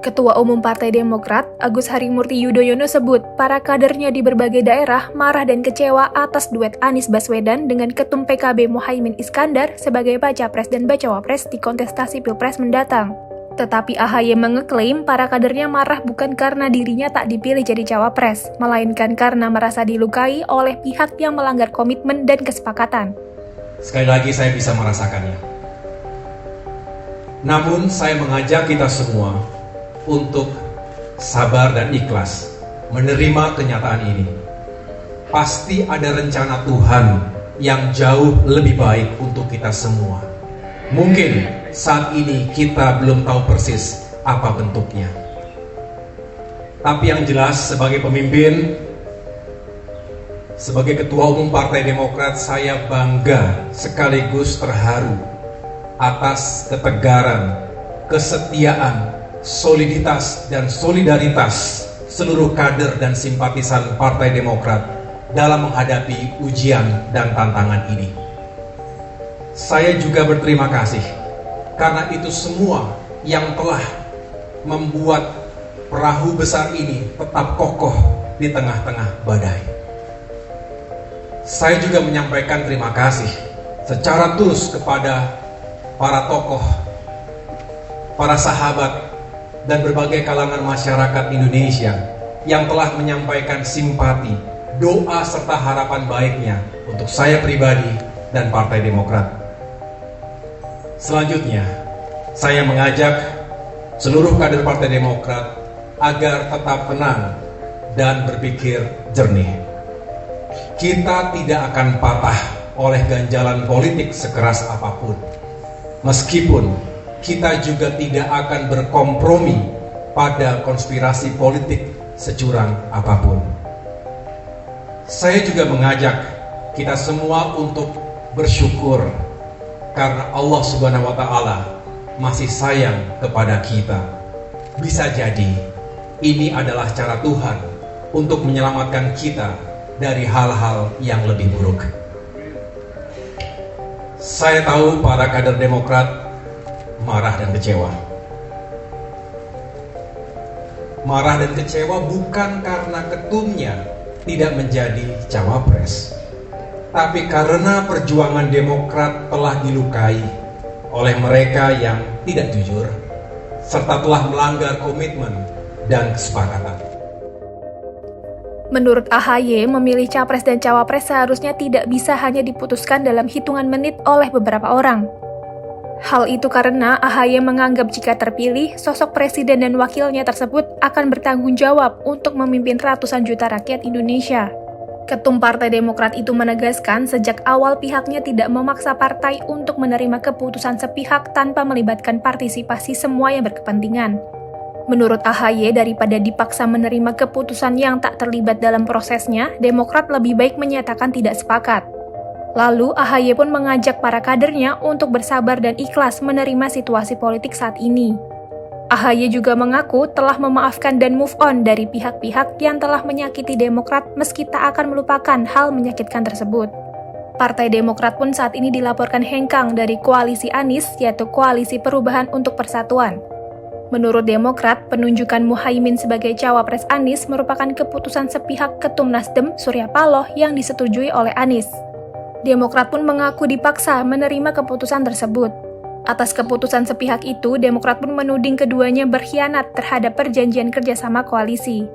Ketua Umum Partai Demokrat, Agus Harimurti Yudhoyono sebut para kadernya di berbagai daerah marah dan kecewa atas duet Anies Baswedan dengan Ketum PKB Muhaimin Iskandar sebagai Baca Pres dan Bacawa Pres di kontestasi Pilpres mendatang. Tetapi AHY mengeklaim para kadernya marah bukan karena dirinya tak dipilih jadi cawapres, melainkan karena merasa dilukai oleh pihak yang melanggar komitmen dan kesepakatan. Sekali lagi saya bisa merasakannya. Namun saya mengajak kita semua untuk sabar dan ikhlas menerima kenyataan ini. Pasti ada rencana Tuhan yang jauh lebih baik untuk kita semua. Mungkin saat ini kita belum tahu persis apa bentuknya. Tapi yang jelas sebagai pemimpin, sebagai Ketua Umum Partai Demokrat, saya bangga sekaligus terharu atas ketegaran, kesetiaan, soliditas dan solidaritas seluruh kader dan simpatisan Partai Demokrat dalam menghadapi ujian dan tantangan ini. Saya juga berterima kasih karena itu semua yang telah membuat perahu besar ini tetap kokoh di tengah-tengah badai. Saya juga menyampaikan terima kasih secara tulus kepada para tokoh, para sahabat, dan berbagai kalangan masyarakat Indonesia yang telah menyampaikan simpati, doa serta harapan baiknya untuk saya pribadi dan Partai Demokrat. Selanjutnya, saya mengajak seluruh kader Partai Demokrat agar tetap tenang dan berpikir jernih. Kita tidak akan patah oleh ganjalan politik sekeras apapun. Meskipun kita juga tidak akan berkompromi pada konspirasi politik securang apapun. Saya juga mengajak kita semua untuk bersyukur karena Allah Subhanahu wa Ta'ala masih sayang kepada kita. Bisa jadi ini adalah cara Tuhan untuk menyelamatkan kita dari hal-hal yang lebih buruk. Saya tahu para kader Demokrat marah dan kecewa. Marah dan kecewa bukan karena ketumnya tidak menjadi cawapres, tapi karena perjuangan Demokrat telah dilukai oleh mereka yang tidak jujur, serta telah melanggar komitmen dan kesepakatan. Menurut AHY, memilih capres dan cawapres seharusnya tidak bisa hanya diputuskan dalam hitungan menit oleh beberapa orang. Hal itu karena AHY menganggap jika terpilih, sosok presiden dan wakilnya tersebut akan bertanggung jawab untuk memimpin ratusan juta rakyat Indonesia. Ketum Partai Demokrat itu menegaskan sejak awal pihaknya tidak memaksa partai untuk menerima keputusan sepihak tanpa melibatkan partisipasi semua yang berkepentingan. Menurut AHY, daripada dipaksa menerima keputusan yang tak terlibat dalam prosesnya, Demokrat lebih baik menyatakan tidak sepakat. Lalu, AHY pun mengajak para kadernya untuk bersabar dan ikhlas menerima situasi politik saat ini. AHY juga mengaku telah memaafkan dan move on dari pihak-pihak yang telah menyakiti Demokrat meski tak akan melupakan hal menyakitkan tersebut. Partai Demokrat pun saat ini dilaporkan hengkang dari koalisi Anies, yaitu Koalisi Perubahan untuk Persatuan. Menurut Demokrat, penunjukan Muhaimin sebagai cawapres Anies merupakan keputusan sepihak Ketum Nasdem Surya Paloh yang disetujui oleh Anies. Demokrat pun mengaku dipaksa menerima keputusan tersebut. Atas keputusan sepihak itu, Demokrat pun menuding keduanya berkhianat terhadap perjanjian kerjasama koalisi.